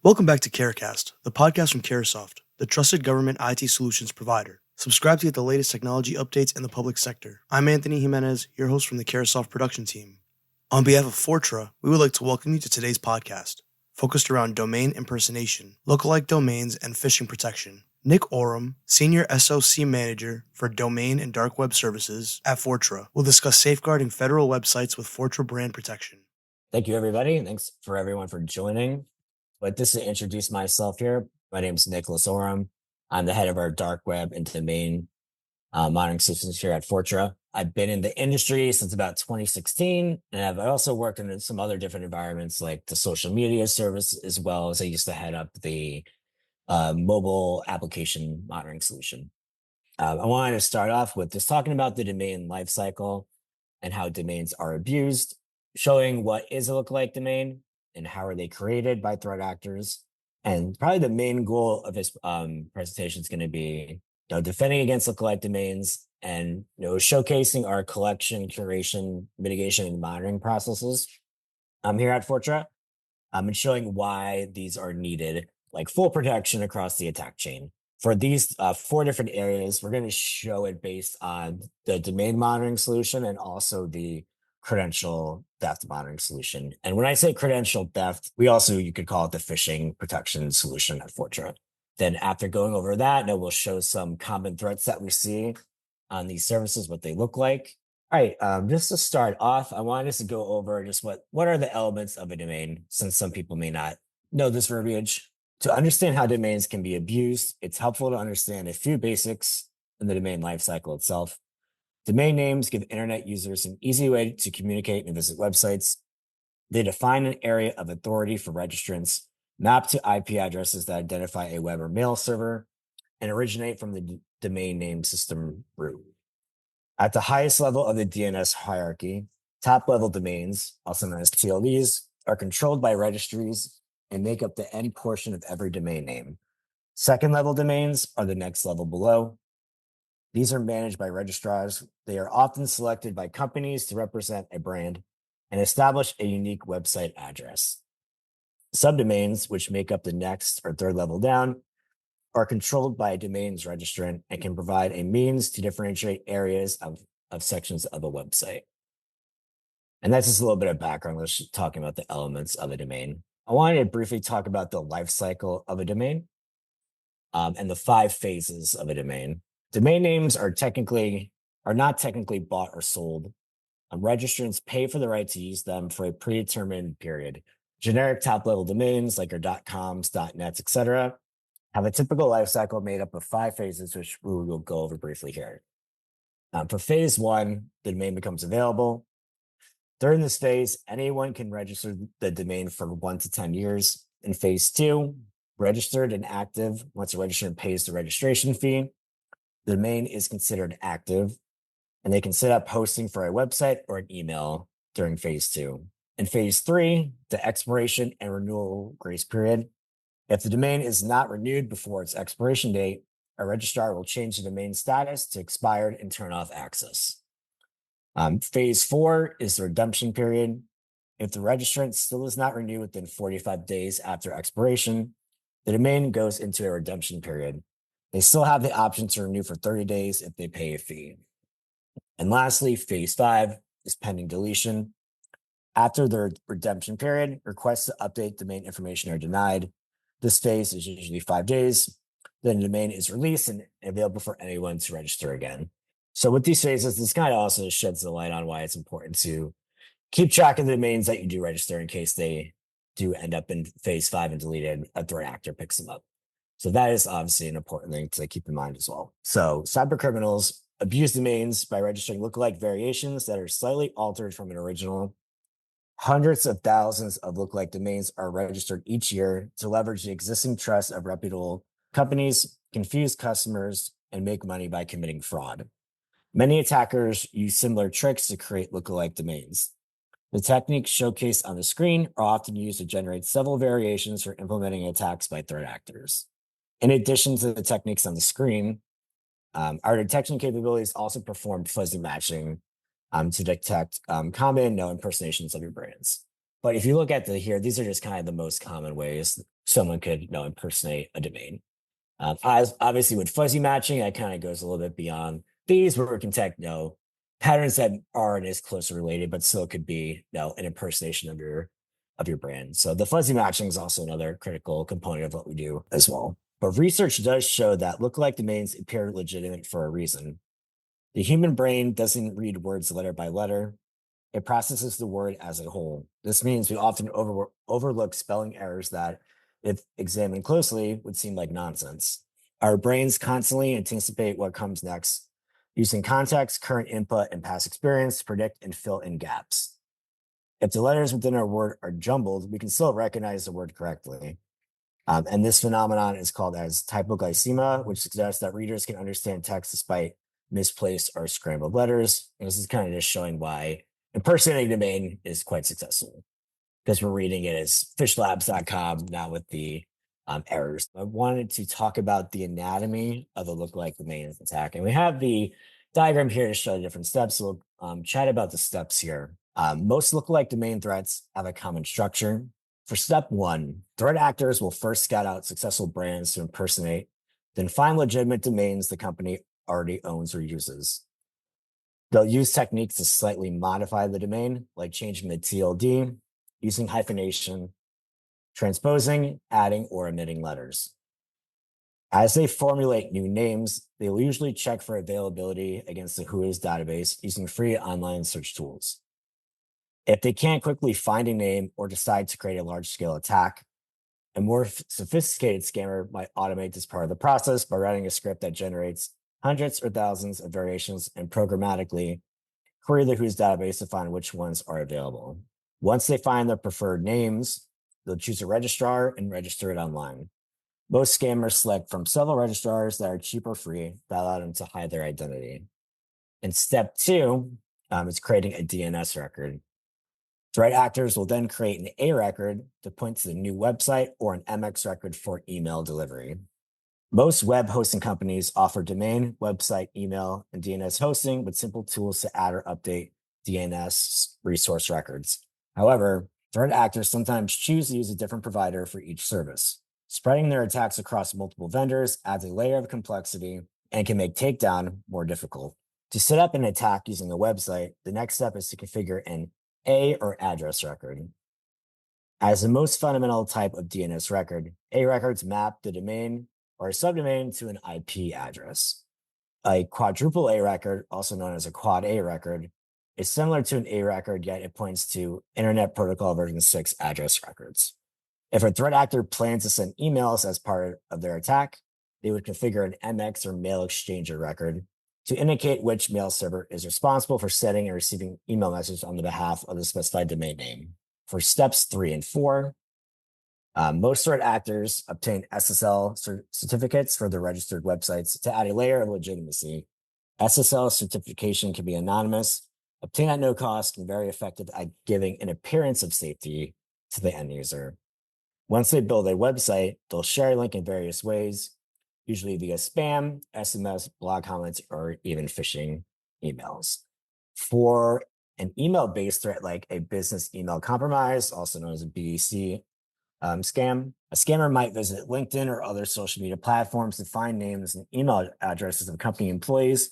Welcome back to CareCast, the podcast from Caresoft, the trusted government IT solutions provider. Subscribe to get the latest technology updates in the public sector. I'm Anthony Jimenez, your host from the Caresoft production team. On behalf of Fortra, we would like to welcome you to today's podcast, focused around domain impersonation, lookalike domains, and phishing protection. Nick Oram, Senior SOC Manager for Domain and Dark Web Services at Fortra, will discuss safeguarding federal websites with Fortra brand protection. Thank you, everybody. Thanks for everyone for joining. But just to introduce myself here, my name is Nicholas Oram. I'm the head of our dark web and domain monitoring systems here at Fortra. I've been in the industry since about 2016, and I've also worked in some other different environments like the social media service, as well as I used to head up the mobile application monitoring solution. I wanted to start off with just talking about the domain lifecycle and how domains are abused, showing what is a lookalike domain and how are they created by threat actors. And probably the main goal of this presentation is going to be, defending against lookalike domains and showcasing our collection, curation, mitigation, and monitoring processes here at Fortra, and showing why these are needed, like full protection across the attack chain. For these 4 different areas, we're going to show it based on the domain monitoring solution and also the credential theft monitoring solution. And when I say credential theft, you could call it the phishing protection solution at Fortra. Then after going over that, we'll show some common threats that we see on these services, what they look like. All right, just to start off, I wanted us to go over just what are the elements of a domain, since some people may not know this verbiage. To understand how domains can be abused, it's helpful to understand a few basics in the domain lifecycle itself. Domain names give internet users an easy way to communicate and visit websites. They define an area of authority for registrants, map to IP addresses that identify a web or mail server, and originate from the domain name system root. At the highest level of the DNS hierarchy, top-level domains, also known as TLDs, are controlled by registries and make up the end portion of every domain name. Second-level domains are the next level below. These are managed by registrars. They are often selected by companies to represent a brand and establish a unique website address. Subdomains, which make up the next or third level down, are controlled by a domain's registrant and can provide a means to differentiate areas of sections of a website. And that's just a little bit of background. Let's talking about the elements of a domain. I wanted to briefly talk about the life cycle of a domain and the 5 phases of a domain. Domain names are not technically bought or sold. Registrants pay for the right to use them for a predetermined period. Generic top-level domains like our .coms, .nets, etc., have a typical life cycle made up of 5 phases, which we will go over briefly here. For phase 1, the domain becomes available. During this phase, anyone can register the domain for 1 to 10 years. In phase 2, registered and active, once a registrant pays the registration fee, the domain is considered active, and they can set up hosting for a website or an email during phase 2. In phase 3, the expiration and renewal grace period. If the domain is not renewed before its expiration date, a registrar will change the domain status to expired and turn off access. Phase 4 is the redemption period. If the registrant still does not renew within 45 days after expiration, the domain goes into a redemption period. They still have the option to renew for 30 days if they pay a fee. And lastly, phase 5 is pending deletion. After the redemption period, requests to update domain information are denied. This phase is usually 5 days. Then the domain is released and available for anyone to register again. So with these phases, this kind of also sheds the light on why it's important to keep track of the domains that you do register in case they do end up in phase 5 and deleted, a threat actor picks them up. So that is obviously an important thing to keep in mind as well. So cyber criminals abuse domains by registering lookalike variations that are slightly altered from an original. Hundreds of thousands of lookalike domains are registered each year to leverage the existing trust of reputable companies, confuse customers, and make money by committing fraud. Many attackers use similar tricks to create lookalike domains. The techniques showcased on the screen are often used to generate several variations for implementing attacks by threat actors. In addition to the techniques on the screen, our detection capabilities also perform fuzzy matching to detect common no impersonations of your brands. But if you look at these are just kind of the most common ways someone could, impersonate a domain. As obviously with fuzzy matching, that kind of goes a little bit beyond these, where we can detect, patterns that aren't as closely related, but still could be, an impersonation of your brand. So the fuzzy matching is also another critical component of what we do as well. But research does show that lookalike domains appear legitimate for a reason. The human brain doesn't read words letter by letter. It processes the word as a whole. This means we often overlook spelling errors that, if examined closely, would seem like nonsense. Our brains constantly anticipate what comes next, using context, current input, and past experience to predict and fill in gaps. If the letters within our word are jumbled, we can still recognize the word correctly. And this phenomenon is called as typoglycemia, which suggests that readers can understand text despite misplaced or scrambled letters. And this is kind of just showing why impersonating domain is quite successful, because we're reading it as fishlabs.com, not with the errors. I wanted to talk about the anatomy of a lookalike domain attack. And we have the diagram here to show the different steps. So we'll chat about the steps here. Most lookalike domain threats have a common structure. For step one, threat actors will first scout out successful brands to impersonate, then find legitimate domains the company already owns or uses. They'll use techniques to slightly modify the domain, like changing the TLD, using hyphenation, transposing, adding, or omitting letters. As they formulate new names, they will usually check for availability against the Whois database using free online search tools. If they can't quickly find a name or decide to create a large-scale attack, a more sophisticated scammer might automate this part of the process by writing a script that generates hundreds or thousands of variations and programmatically query the Whois database to find which ones are available. Once they find their preferred names, they'll choose a registrar and register it online. Most scammers select from several registrars that are cheap or free that allow them to hide their identity. And step two is creating a DNS record. Threat actors will then create an A record to point to the new website or an MX record for email delivery. Most web hosting companies offer domain, website, email, and DNS hosting with simple tools to add or update DNS resource records. However, threat actors sometimes choose to use a different provider for each service. Spreading their attacks across multiple vendors adds a layer of complexity and can make takedown more difficult. To set up an attack using a website, the next step is to configure an A or address record. As the most fundamental type of DNS record, A records map the domain or a subdomain to an IP address. A quadruple A record, also known as a quad A record, is similar to an A record, yet it points to Internet Protocol version 6 address records. If a threat actor plans to send emails as part of their attack, they would configure an MX or mail exchanger record to indicate which mail server is responsible for sending and receiving email messages on the behalf of the specified domain name. For steps 3 and 4, most threat actors obtain SSL certificates for their registered websites to add a layer of legitimacy. SSL certification can be anonymous, obtained at no cost, and very effective at giving an appearance of safety to the end user. Once they build a website, they'll share a link in various ways, usually via spam, SMS, blog comments, or even phishing emails. For an email-based threat like a business email compromise, also known as a BEC scam, a scammer might visit LinkedIn or other social media platforms to find names and email addresses of company employees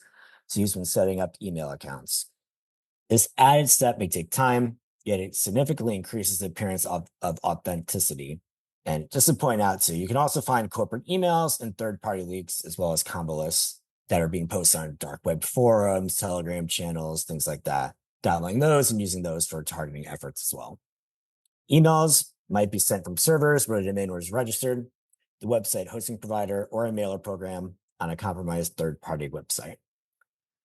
to use when setting up email accounts. This added step may take time, yet it significantly increases the appearance of authenticity. And just to point out too, you can also find corporate emails and third-party leaks, as well as combo lists that are being posted on dark web forums, Telegram channels, things like that. Downloading those and using those for targeting efforts as well. Emails might be sent from servers where the domain was registered, the website hosting provider, or a mailer program on a compromised third-party website.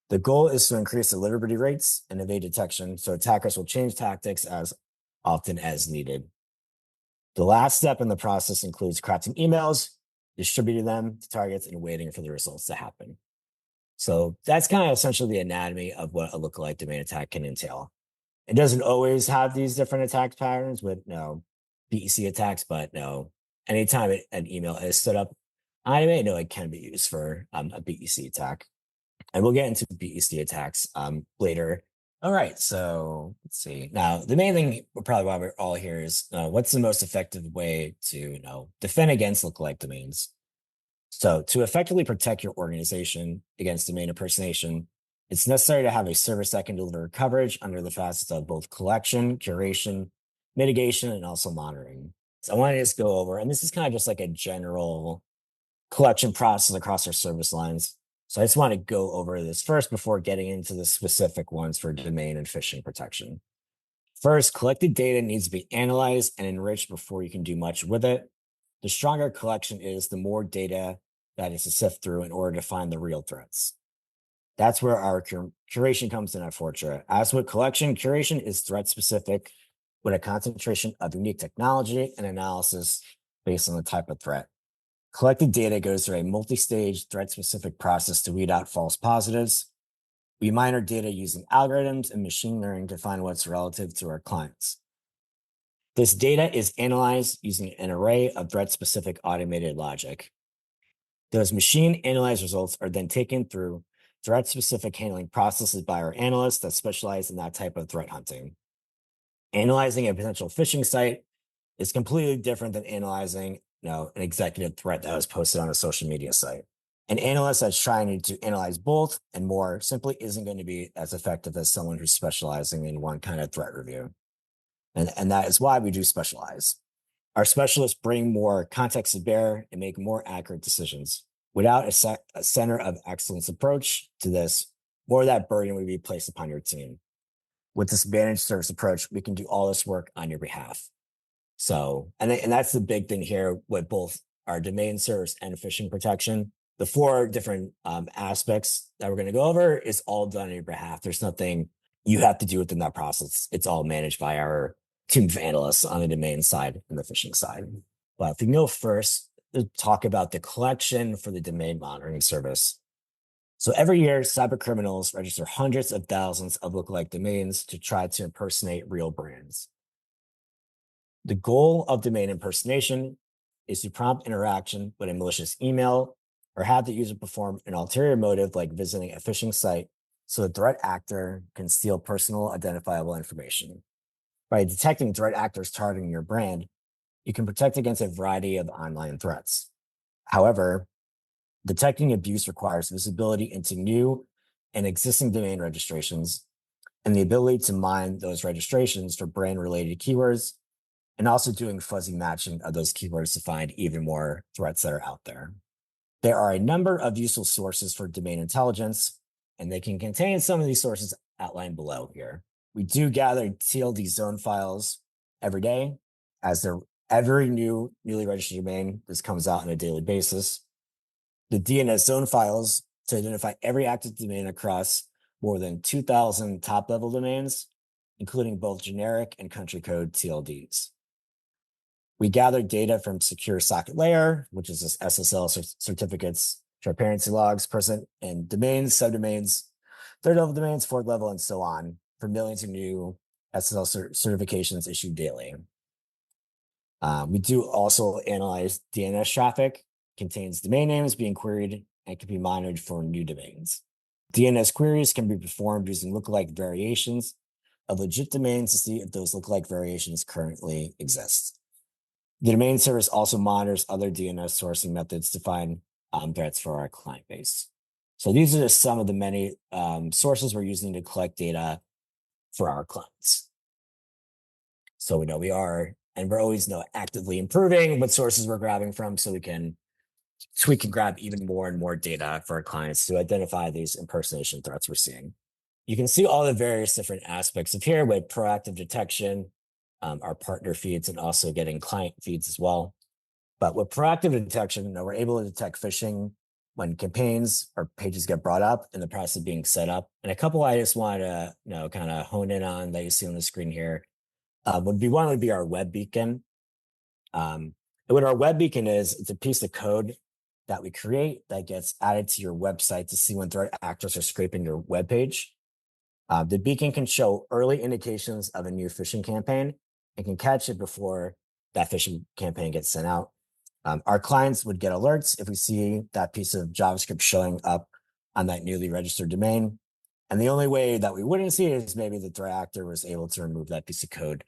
The goal is to increase delivery rates and evade detection, so attackers will change tactics as often as needed. The last step in the process includes crafting emails, distributing them to targets, and waiting for the results to happen. So that's kind of essentially the anatomy of what a lookalike domain attack can entail. It doesn't always have these different attack patterns with BEC attacks, but anytime an email is set up, I may know it can be used for a BEC attack. And we'll get into BEC attacks later All right, so let's see. Now, the main thing, probably why we're all here, is what's the most effective way to defend against lookalike domains? So, to effectively protect your organization against domain impersonation, it's necessary to have a service that can deliver coverage under the facets of both collection, curation, mitigation, and also monitoring. So, I want to just go over, and this is kind of just like a general collection process across our service lines. So I just want to go over this first before getting into the specific ones for domain and phishing protection. First, collected data needs to be analyzed and enriched before you can do much with it. The stronger collection is, the more data that is to sift through in order to find the real threats. That's where our curation comes in at Fortra. As with collection, curation is threat specific with a concentration of unique technology and analysis based on the type of threat. Collected data goes through a multi-stage threat-specific process to weed out false positives. We mine our data using algorithms and machine learning to find what's relative to our clients. This data is analyzed using an array of threat-specific automated logic. Those machine analyzed results are then taken through threat-specific handling processes by our analysts that specialize in that type of threat hunting. Analyzing a potential phishing site is completely different than analyzing an executive threat that was posted on a social media site. An analyst that's trying to analyze both and more simply isn't going to be as effective as someone who's specializing in one kind of threat review. And that is why we do specialize. Our specialists bring more context to bear and make more accurate decisions. Without a center of excellence approach to this, more of that burden would be placed upon your team. With this managed service approach, we can do all this work on your behalf. So, and that's the big thing here with both our domain service and phishing protection. The four different aspects that we're going to go over is all done on your behalf. There's nothing you have to do within that process. It's all managed by our team of analysts on the domain side and the phishing side. But if we go first, to talk about the collection for the domain monitoring service. So every year, cyber criminals register hundreds of thousands of lookalike domains to try to impersonate real brands. The goal of domain impersonation is to prompt interaction with a malicious email or have the user perform an ulterior motive like visiting a phishing site so the threat actor can steal personal identifiable information. By detecting threat actors targeting your brand, you can protect against a variety of online threats. However, detecting abuse requires visibility into new and existing domain registrations and the ability to mine those registrations for brand-related keywords, and also doing fuzzy matching of those keywords to find even more threats that are out there. There are a number of useful sources for domain intelligence, and they can contain some of these sources outlined below here. We do gather TLD zone files every day, as every newly registered domain, this comes out on a daily basis. The DNS zone files to identify every active domain across more than 2,000 top-level domains, including both generic and country code TLDs. We gather data from secure socket layer, which is this SSL certificates, transparency logs present in domains, subdomains, third level domains, fourth level, and so on, for millions of new SSL certifications issued daily. We do also analyze DNS traffic, contains domain names being queried, and can be monitored for new domains. DNS queries can be performed using lookalike variations of legit domains to see if those lookalike variations currently exist. The domain service also monitors other DNS sourcing methods to find threats for our client base. So these are just some of the many sources we're using to collect data for our clients. So we know we're always actively improving what sources we're grabbing from so we can grab even more and more data for our clients to identify these impersonation threats we're seeing. You can see all the various different aspects of here with proactive detection, our partner feeds, and also getting client feeds as well. But with proactive detection, we're able to detect phishing when campaigns or pages get brought up in the process of being set up. And a couple I just want to kind of hone in on that you see on the screen here would be our web beacon. And what our web beacon is, it's a piece of code that we create that gets added to your website to see when threat actors are scraping your web page. The beacon can show early indications of a new phishing campaign and can catch it before that phishing campaign gets sent out. Our clients would get alerts if we see that piece of JavaScript showing up on that newly registered domain. And the only way that we wouldn't see it is maybe the threat actor was able to remove that piece of code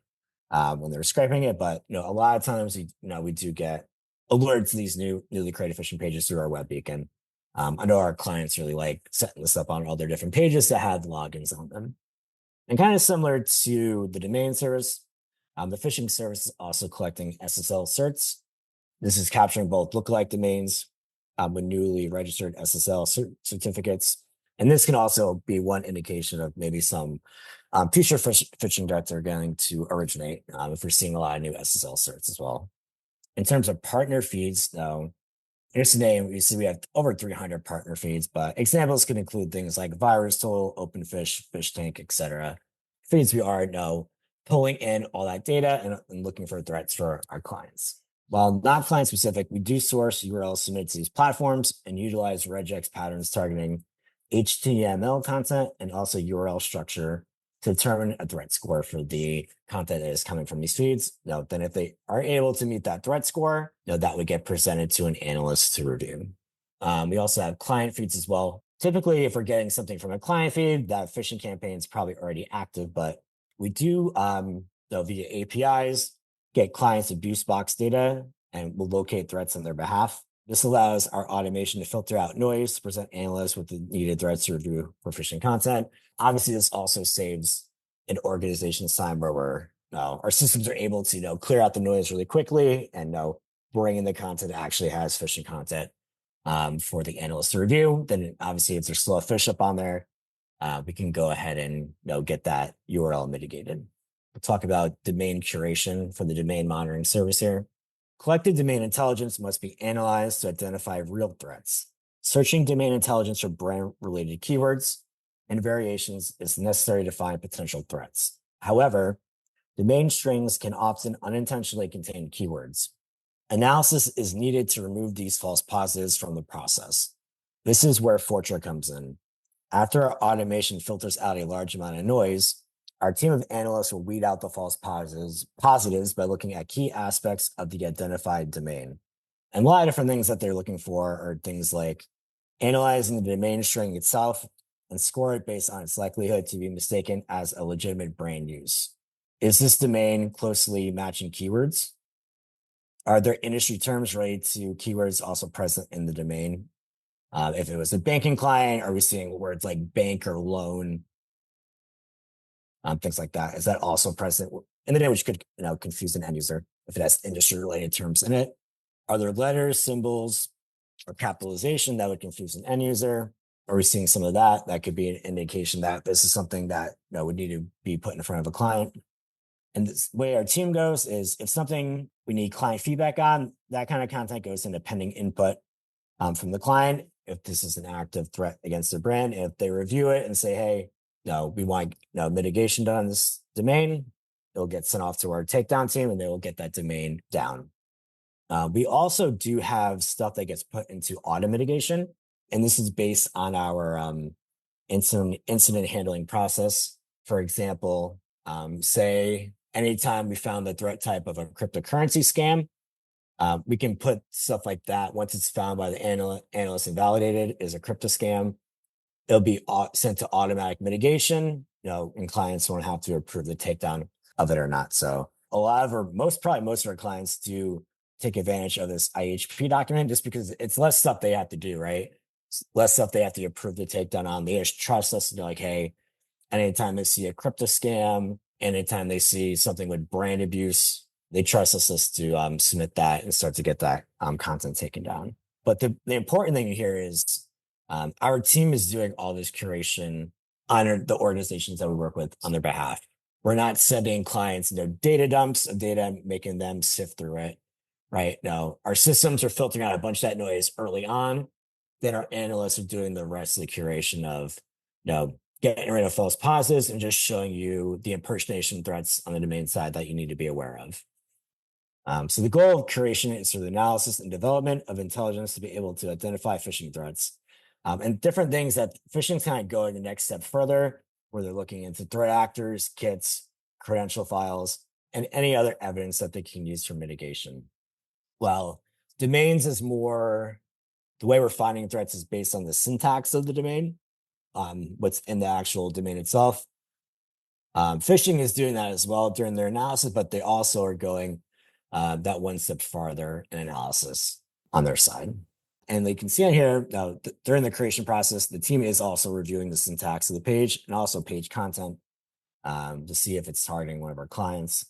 when they were scraping it. But a lot of times we do get alerts to these newly created phishing pages through our web beacon. I know our clients really like setting this up on all their different pages that have logins on them. And kind of similar to the domain service, the phishing service is also collecting SSL certs. This is capturing both lookalike domains with newly registered SSL certificates. And this can also be one indication of maybe some future phishing threats are going to originate if we're seeing a lot of new SSL certs as well. In terms of partner feeds, though, here's the name. You see we have over 300 partner feeds, but examples can include things like VirusTool, OpenFish, FishTank, etc. Feeds we already know, pulling in all that data and looking for threats for our clients. While not client specific, we do source URLs submitted to these platforms and utilize regex patterns targeting HTML content and also URL structure to determine a threat score for the content that is coming from these feeds. Then if they are able to meet that threat score, that would get presented to an analyst to review. We also have client feeds as well. Typically, if we're getting something from a client feed, that phishing campaign is probably already active, but we do, via APIs, get clients abuse box data and will locate threats on their behalf. This allows our automation to filter out noise to present analysts with the needed threats to review for phishing content. Obviously, this also saves an organization's time where our systems are able to clear out the noise really quickly and bring in the content that actually has phishing content for the analyst to review. Then obviously, if there's still a fish up on there, we can go ahead and get that URL mitigated. We'll talk about domain curation for the domain monitoring service here. Collected domain intelligence must be analyzed to identify real threats. Searching domain intelligence for brand-related keywords and variations is necessary to find potential threats. However, domain strings can often unintentionally contain keywords. Analysis is needed to remove these false positives from the process. This is where Fortra comes in. After our automation filters out a large amount of noise, our team of analysts will weed out the false positives by looking at key aspects of the identified domain. And a lot of different things that they're looking for are things like analyzing the domain string itself and score it based on its likelihood to be mistaken as a legitimate brand use. Is this domain closely matching keywords? Are there industry terms related to keywords also present in the domain? If it was a banking client, are we seeing words like bank or loan? Things like that. Is that also present in the domain, which could confuse an end user if it has industry-related terms in it? Are there letters, symbols, or capitalization that would confuse an end user? Are we seeing some of that? That could be an indication that this is something that would need to be put in front of a client. And the way our team goes is if something we need client feedback on, that kind of content goes into pending input from the client. If this is an active threat against their brand, if they review it and say, hey, we want mitigation done on this domain, it'll get sent off to our takedown team and they will get that domain down. We also do have stuff that gets put into auto mitigation, and this is based on our incident handling process. For example, say anytime we found the threat type of a cryptocurrency scam, we can put stuff like that. Once it's found by the analyst and validated is a crypto scam, it'll be sent to automatic mitigation, and clients won't have to approve the takedown of it or not. So a lot of most of our clients do take advantage of this IHP document just because it's less stuff they have to do, right? It's less stuff they have to approve the takedown on. They just trust us to be like, hey, anytime they see a crypto scam, anytime they see something with brand abuse, they trust us to submit that and start to get that content taken down. But the important thing here is our team is doing all this curation on the organizations that we work with on their behalf. We're not sending clients data dumps of data and making them sift through it, right? No, our systems are filtering out a bunch of that noise early on. Then our analysts are doing the rest of the curation of, getting rid of false positives and just showing you the impersonation threats on the domain side that you need to be aware of. So the goal of curation is through the analysis and development of intelligence to be able to identify phishing threats. And different things that phishing kind of go in the next step further, where they're looking into threat actors, kits, credential files, and any other evidence that they can use for mitigation. While domains is more, the way we're finding threats is based on the syntax of the domain. what's in the actual domain itself. Phishing is doing that as well during their analysis, but they also are going that one step farther in analysis on their side. And they can see on here, during the creation process, the team is also reviewing the syntax of the page and also page content to see if it's targeting one of our clients.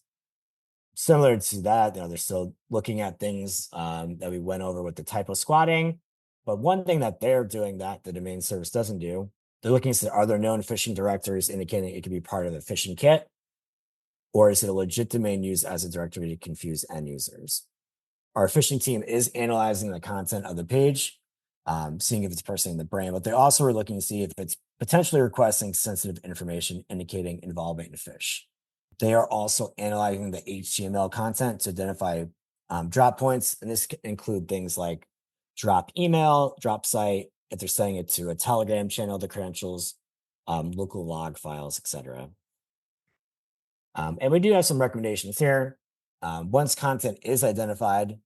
Similar to that, they're still looking at things that we went over with the typo squatting. But one thing that they're doing that the domain service doesn't do, they're looking to are there known phishing directories indicating it could be part of a phishing kit? Or is it a legit domain used as a directory to confuse end users? Our phishing team is analyzing the content of the page, seeing if it's personally in the brain, but they also are looking to see if it's potentially requesting sensitive information indicating involvement in phish. They are also analyzing the HTML content to identify drop points, and this can include things like drop email, drop site, if they're sending it to a Telegram channel, the credentials, local log files, etc. And we do have some recommendations here. Once content is identified,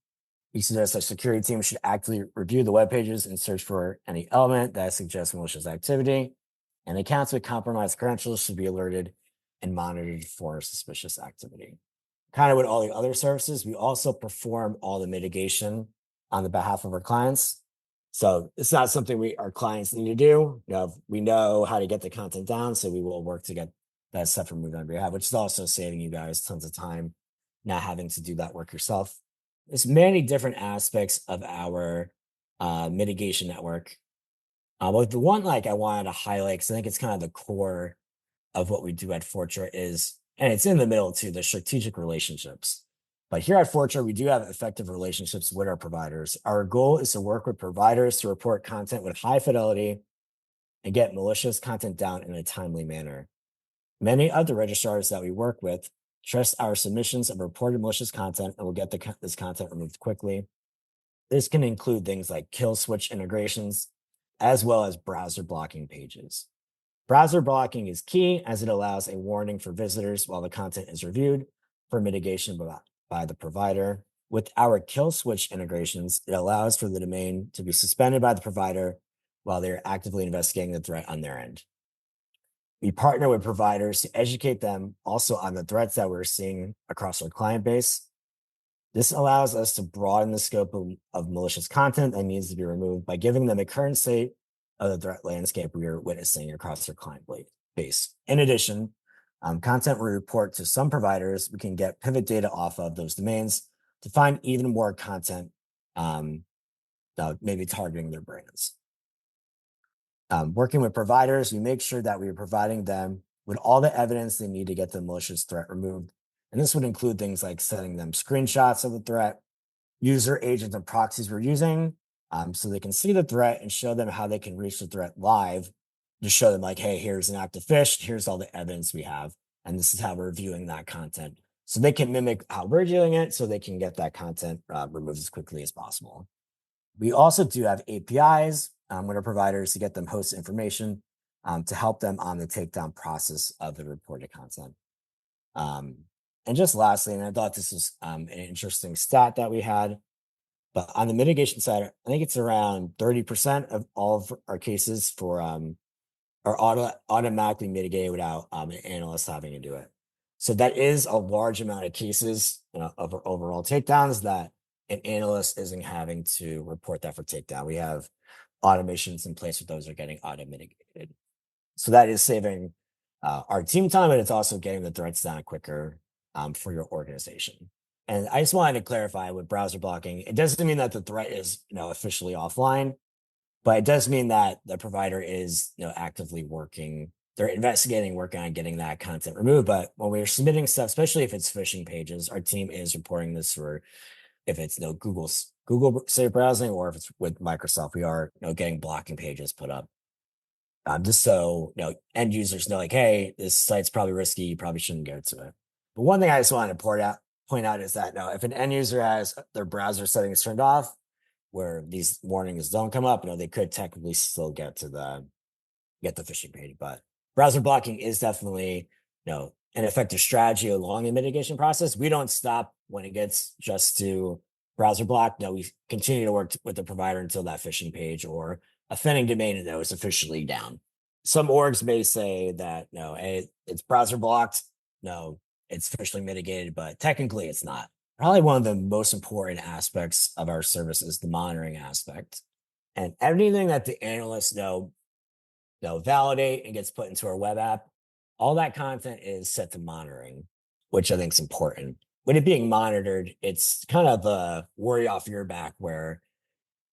we suggest that security team should actively review the web pages and search for any element that suggests malicious activity. And accounts with compromised credentials should be alerted and monitored for suspicious activity. Kind of with all the other services, we also perform all the mitigation on the behalf of our clients. So it's not something our clients need to do. We know how to get the content down, so we will work to get that stuff removed on behalf, which is also saving you guys tons of time, not having to do that work yourself. There's many different aspects of our mitigation network. But the one I wanted to highlight, because I think it's kind of the core of what we do at Fortra is, and it's in the middle too, the strategic relationships. But here at Fortra, we do have effective relationships with our providers. Our goal is to work with providers to report content with high fidelity and get malicious content down in a timely manner. Many other registrars that we work with trust our submissions of reported malicious content and will get this content removed quickly. This can include things like kill switch integrations, as well as browser blocking pages. Browser blocking is key as it allows a warning for visitors while the content is reviewed for mitigation by the provider. With our kill switch integrations, it allows for the domain to be suspended by the provider while they're actively investigating the threat on their end. We partner with providers to educate them also on the threats that we're seeing across our client base. This allows us to broaden the scope of malicious content that needs to be removed by giving them a current state of the threat landscape we are witnessing across their client base. In addition, content we report to some providers, we can get pivot data off of those domains to find even more content, maybe targeting their brands. Working with providers, we make sure that we are providing them with all the evidence they need to get the malicious threat removed. And this would include things like sending them screenshots of the threat, user agents and proxies we're using, so they can see the threat and show them how they can reach the threat live to show them hey, here's an active phish, here's all the evidence we have, and this is how we're viewing that content. So they can mimic how we're doing it so they can get that content removed as quickly as possible. We also do have APIs with our providers to get them host information to help them on the takedown process of the reported content. And just lastly, and I thought this was an interesting stat that we had, but on the mitigation side, I think it's around 30% of all of our cases for are automatically mitigated without an analyst having to do it. So that is a large amount of cases of our overall takedowns that an analyst isn't having to report that for takedown. We have automations in place with those are getting auto mitigated. So that is saving our team time, and it's also getting the threats down quicker for your organization. And I just wanted to clarify with browser blocking, it doesn't mean that the threat is officially offline, but it does mean that the provider is actively working. They're investigating, working on getting that content removed. But when we're submitting stuff, especially if it's phishing pages, our team is reporting this for if it's Google safe browsing or if it's with Microsoft, we are getting blocking pages put up. Just so end users know, hey, this site's probably risky. You probably shouldn't go to it. But one thing I just wanted to point out is that if an end user has their browser settings turned off, where these warnings don't come up, they could technically still get the phishing page. But browser blocking is definitely an effective strategy along the mitigation process. We don't stop when it gets just to browser block. No, we continue to work with the provider until that phishing page or offending domain is officially down. some orgs may say that no, it's browser blocked. No, it's officially mitigated, but technically it's not. Probably one of the most important aspects of our service is the monitoring aspect. And anything that the analysts validate and gets put into our web app, all that content is set to monitoring, which I think is important. When it being monitored, it's kind of a worry off your back where,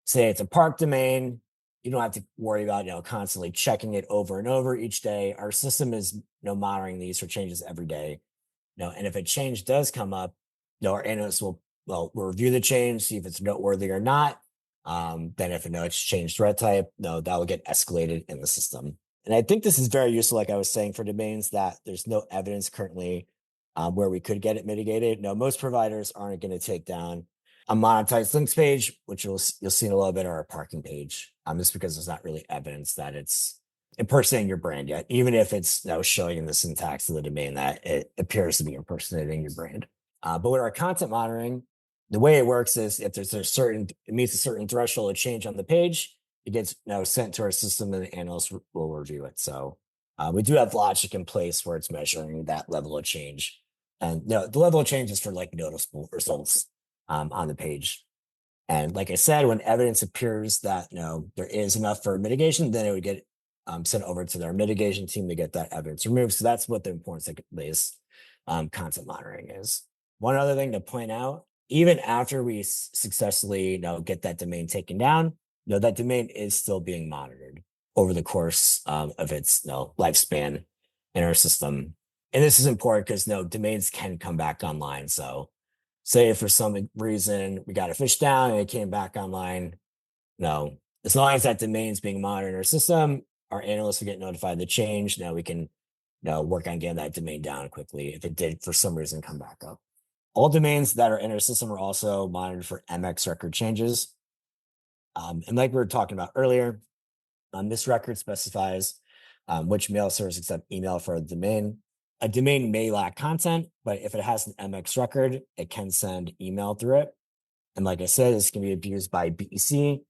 say it's a park domain, you don't have to worry about constantly checking it over and over each day. Our system is monitoring these for changes every day. And if a change does come up, our analysts will review the change, see if it's noteworthy or not. Then if it's changed threat type, that will get escalated in the system. And I think this is very useful, like I was saying, for domains that there's no evidence currently where we could get it mitigated. Most providers aren't going to take down a monetized links page, which you'll see in a little bit, or a parking page, just because there's not really evidence that it's impersonating your brand yet, even if it's showing in the syntax of the domain that it appears to be impersonating your brand. But with our content monitoring, the way it works is if there's it meets a certain threshold of change on the page, it gets sent to our system and the analyst will review it. So we do have logic in place where it's measuring that level of change. And the level of change is for like noticeable results on the page. And like I said, when evidence appears that there is enough for mitigation, then it would get sent over to their mitigation team to get that evidence removed. So that's what the importance of this content monitoring is. One other thing to point out, even after we successfully get that domain taken down, that domain is still being monitored over the course of its lifespan in our system. And this is important because domains can come back online. So say if for some reason we got a fish down and it came back online, as long as that domain's being monitored in our system, our analysts will get notified of the change. Now we can work on getting that domain down quickly if it did for some reason come back up. All domains that are in our system are also monitored for MX record changes. And like we were talking about earlier, this record specifies which mail servers accept email for a domain. A domain may lack content, but if it has an MX record, it can send email through it. And like I said, this can be abused by BEC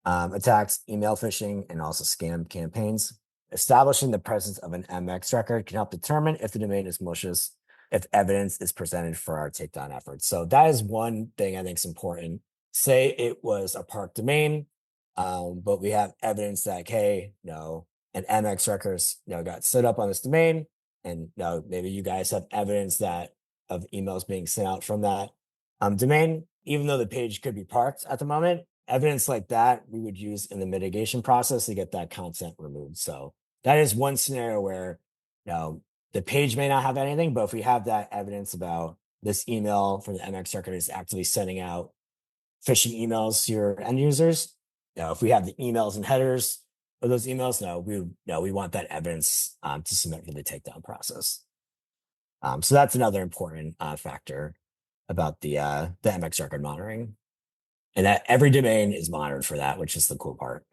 attacks, email phishing, and also scam campaigns. Establishing the presence of an MX record can help determine if the domain is malicious, if evidence is presented for our takedown efforts. So that is one thing I think is important. Say it was a park domain, but we have evidence that, hey, an MX records got set up on this domain, and maybe you guys have evidence that of emails being sent out from that domain, even though the page could be parked at the moment. Evidence like that we would use in the mitigation process to get that content removed. So that is one scenario where the page may not have anything, but if we have that evidence about this email from the MX record is actively sending out phishing emails to your end users, if we have the emails and headers of those emails, we want that evidence to submit for the takedown process. So that's another important factor about the MX record monitoring. And that every domain is monitored for that, which is the cool part.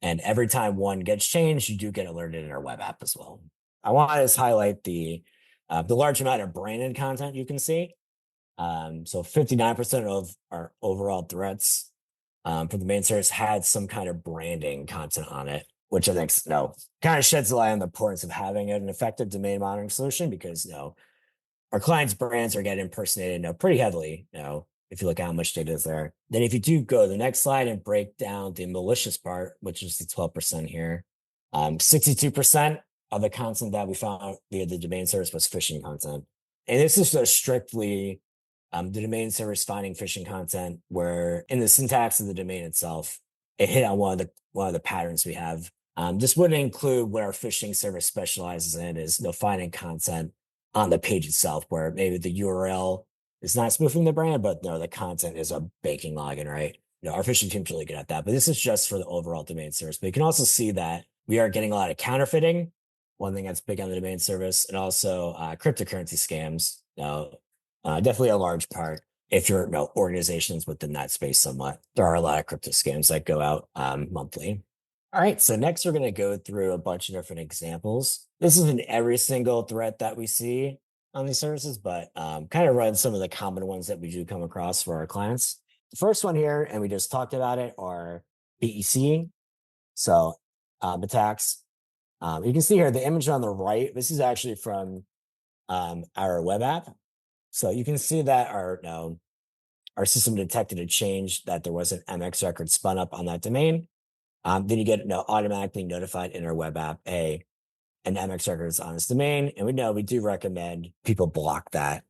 And every time one gets changed, you do get alerted in our web app as well. I want to just highlight the large amount of branded content you can see. So 59% of our overall threats for the main service had some kind of branding content on it, which I think kind of sheds a light on the importance of having an effective domain monitoring solution, because our clients' brands are getting impersonated pretty heavily. If you look at how much data is there. Then if you do go to the next slide and break down the malicious part, which is the 12% here, 62% of the content that we found via the domain service was phishing content. And this is just strictly the domain service finding phishing content, where in the syntax of the domain itself, it hit on one of the patterns we have. This wouldn't include what our phishing service specializes in, is finding content on the page itself, where maybe the URL is not spoofing the brand, but the content is a banking login, right? Our phishing team's really good at that, but this is just for the overall domain service. But you can also see that we are getting a lot of counterfeiting, one thing that's big on the domain service, and also cryptocurrency scams. Definitely a large part. If you're organizations within that space somewhat, there are a lot of crypto scams that go out monthly. All right, so next we're going to go through a bunch of different examples. This isn't every single threat that we see on these services, but kind of run some of the common ones that we do come across for our clients. The first one here, and we just talked about it, are BEC. So attacks. You can see here the image on the right. This is actually from our web app. So you can see that our system detected a change, that there was an MX record spun up on that domain. Then you get automatically notified in our web app, hey, an MX record is on this domain. And we do recommend people block that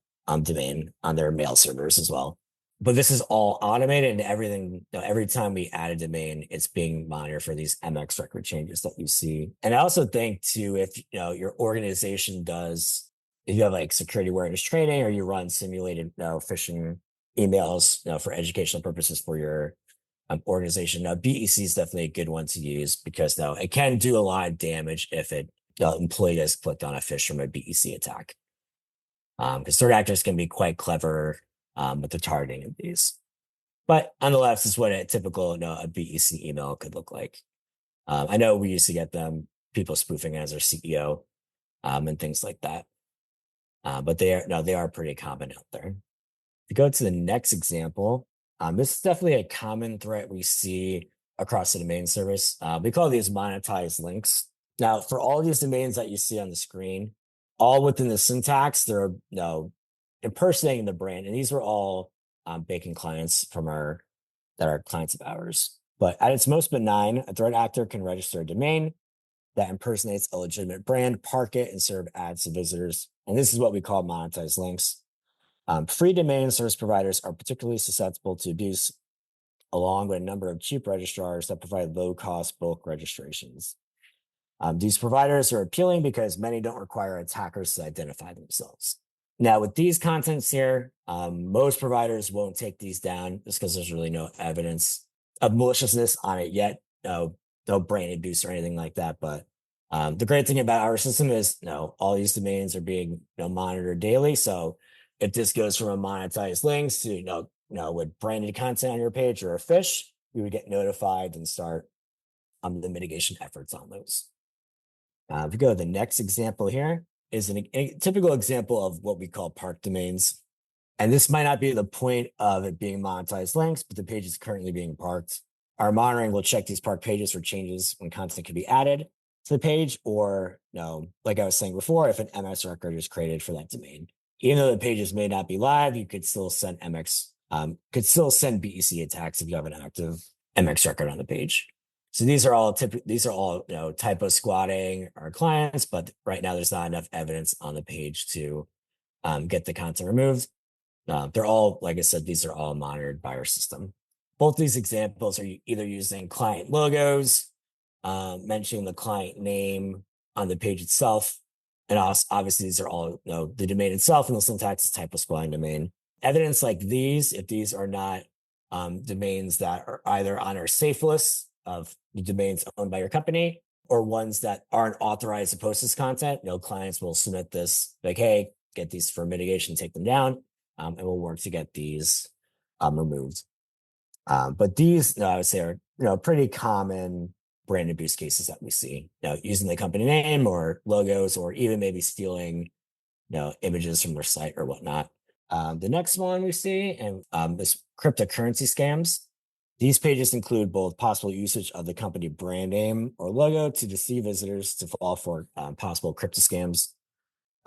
domain on their mail servers as well. But this is all automated, and everything, every time we add a domain, it's being monitored for these MX record changes that you see. And I also think too, if your organization does, if you have like security awareness training, or you run simulated phishing emails for educational purposes for your organization, now BEC is definitely a good one to use, because it can do a lot of damage if the employee has clicked on a phish from a BEC attack. Because threat actors can be quite clever with the targeting of these. But on the left is what a typical a BEC email could look like. I know we used to get them, people spoofing as their CEO and things like that. But they are pretty common out there. To go to the next example, this is definitely a common threat we see across the domain service. We call these monetized links. Now, for all these domains that you see on the screen, all within the syntax, they're impersonating the brand, and these are all baking clients that are clients of ours. But at its most benign, a threat actor can register a domain that impersonates a legitimate brand, park it, and serve ads to visitors. And this is what we call monetized links. Free domain service providers are particularly susceptible to abuse, along with a number of cheap registrars that provide low-cost bulk registrations. These providers are appealing because many don't require attackers to identify themselves. Now, with these contents here, most providers won't take these down just because there's really no evidence of maliciousness on it yet. No brand abuse or anything like that. But the great thing about our system is, all these domains are being monitored daily. So if this goes from a monetized links to with branded content on your page or a phish, we would get notified and start the mitigation efforts on those. If we go to the next example here, is a typical example of what we call park domains. And this might not be the point of it being monetized links, but the page is currently being parked. Our monitoring will check these park pages for changes when content can be added to the page, or like I was saying before, if an MS record is created for that domain. Even though the pages may not be live, you could still send BEC attacks if you have an active MX record on the page. So these are all typo squatting our clients, but right now there's not enough evidence on the page to get the content removed. They're all, like I said, these are all monitored by our system. Both these examples are either using client logos, mentioning the client name on the page itself, and also, obviously these are all the domain itself, and the syntax is typo squatting domain. Evidence like these, if these are not domains that are either on our safe list of the domains owned by your company, or ones that aren't authorized to post this content, clients will submit this like, hey, get these for mitigation, take them down, and we'll work to get these removed. But these, I would say, are pretty common brand abuse cases that we see, using the company name or logos, or even maybe stealing, images from their site or whatnot. The next one we see, and this cryptocurrency scams. These pages include both possible usage of the company brand name or logo to deceive visitors to fall for possible crypto scams.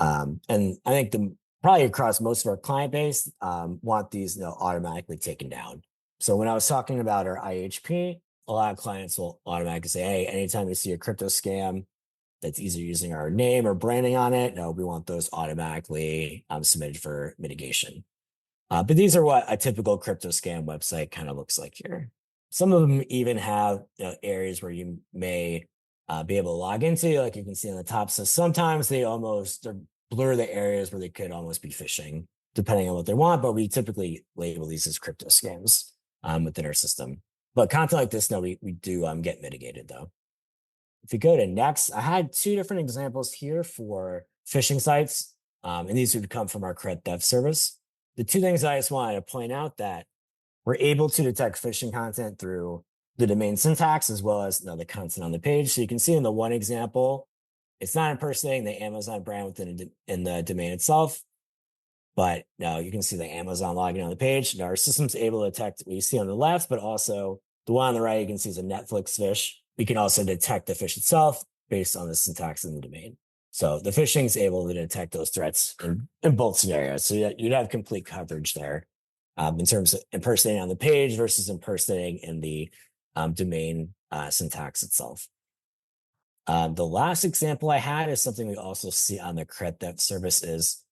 And I think probably across most of our client base want these automatically taken down. So when I was talking about our IHP, a lot of clients will automatically say, hey, anytime you see a crypto scam that's either using our name or branding on it, we want those automatically submitted for mitigation. But these are what a typical crypto scam website kind of looks like here. Some of them even have areas where you may be able to log into, like you can see on the top. So sometimes they blur the areas where they could almost be phishing, depending on what they want. But we typically label these as crypto scams within our system. But content like this, we do get mitigated though. If you go to next, I had two different examples here for phishing sites, and these would come from our credit theft service. The two things I just wanted to point out, that we're able to detect phishing content through the domain syntax as well as the content on the page. So you can see in the one example, it's not impersonating the Amazon brand in the domain itself, but you can see the Amazon login on the page. Now our system's able to detect what you see on the left, but also the one on the right, you can see is a Netflix phish. We can also detect the phish itself based on the syntax in the domain. So the phishing is able to detect those threats in both scenarios. So you'd have complete coverage there in terms of impersonating on the page versus impersonating in the domain syntax itself. The last example I had is something we also see on the credit theft service is,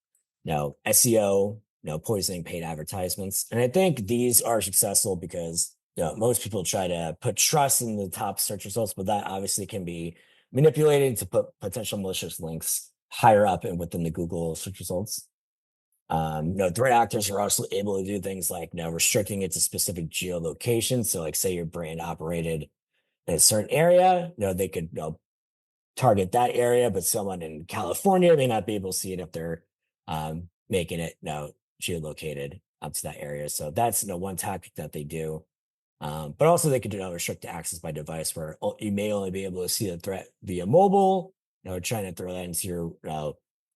SEO, poisoning paid advertisements. And I think these are successful because, most people try to put trust in the top search results, but that obviously can be manipulated to put potential malicious links higher up and within the Google search results. Threat actors are also able to do things like, restricting it to specific geolocations. So like say your brand operated in a certain area, they could, target that area, but someone in California may not be able to see it if they're making it geolocated up to that area. So that's one tactic that they do. But also they could restrict access by device where you may only be able to see the threat via mobile. Trying to throw that into your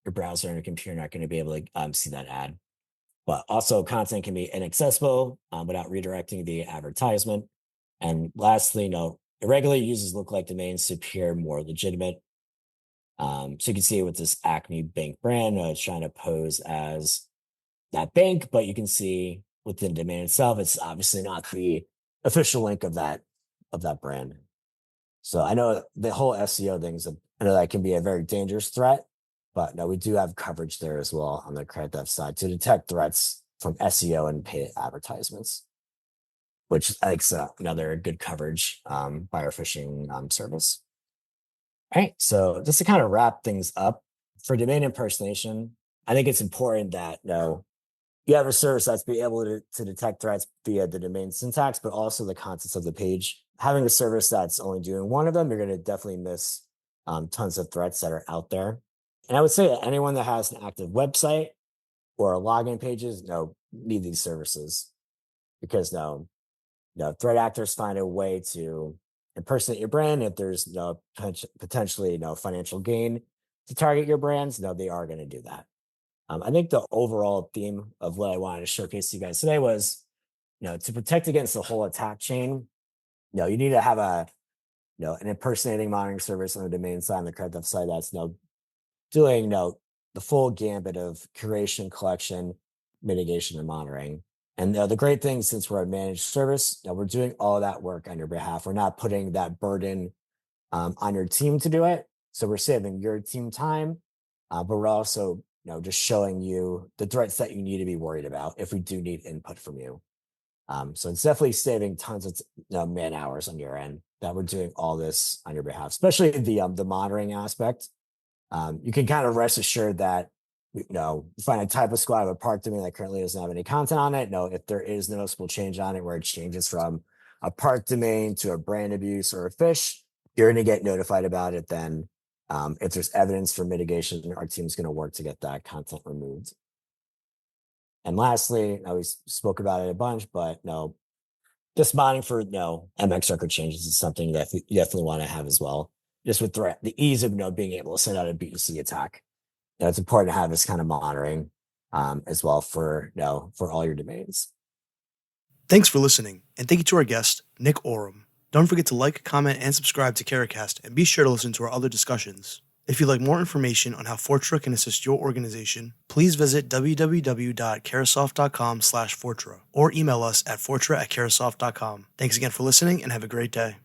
browser and your computer, not going to be able to see that ad. But also content can be inaccessible without redirecting the advertisement. And lastly, irregular uses look like domains to appear more legitimate. So you can see with this Acme Bank brand, it's trying to pose as that bank, but you can see within the domain itself, it's obviously not the official link of that brand. So I know the whole SEO things, I know that can be a very dangerous threat, but no, we do have coverage there as well on the credit theft side to detect threats from SEO and paid advertisements, which I think is another good coverage by our phishing service. All right. So just to kind of wrap things up for domain impersonation, I think it's important that you have a service that's be able to detect threats via the domain syntax, but also the contents of the page. Having a service that's only doing one of them, you're going to definitely miss tons of threats that are out there. And I would say that anyone that has an active website or login pages, need these services because threat actors find a way to impersonate your brand. If there's potentially financial gain to target your brands, they are going to do that. I think the overall theme of what I wanted to showcase to you guys today was, to protect against the whole attack chain, you need to have an impersonating monitoring service on the domain side and the credit theft side that's doing the full gambit of curation, collection, mitigation, and monitoring. And the great thing, since we're a managed service, we're doing all of that work on your behalf. We're not putting that burden on your team to do it. So we're saving your team time, but we're also just showing you the threats that you need to be worried about if we do need input from you. So it's definitely saving tons of man hours on your end that we're doing all this on your behalf, especially the monitoring aspect. You can kind of rest assured that you find a type of squad of a park domain that currently doesn't have any content on it. If there is noticeable change on it where it changes from a park domain to a brand abuse or a phish, you're going to get notified about it then. If there's evidence for mitigation, our team's going to work to get that content removed. And lastly, we spoke about it a bunch, but just monitoring for MX record changes is something that you definitely want to have as well. Just with the ease of being able to send out a B2C attack. It's important to have this kind of monitoring as well for all your domains. Thanks for listening, and thank you to our guest, Nick Oram. Don't forget to like, comment, and subscribe to Caracast, and be sure to listen to our other discussions. If you'd like more information on how Fortra can assist your organization, please visit www.carasoft.com/Fortra or email us at fortra@carasoft.com. Thanks again for listening, and have a great day.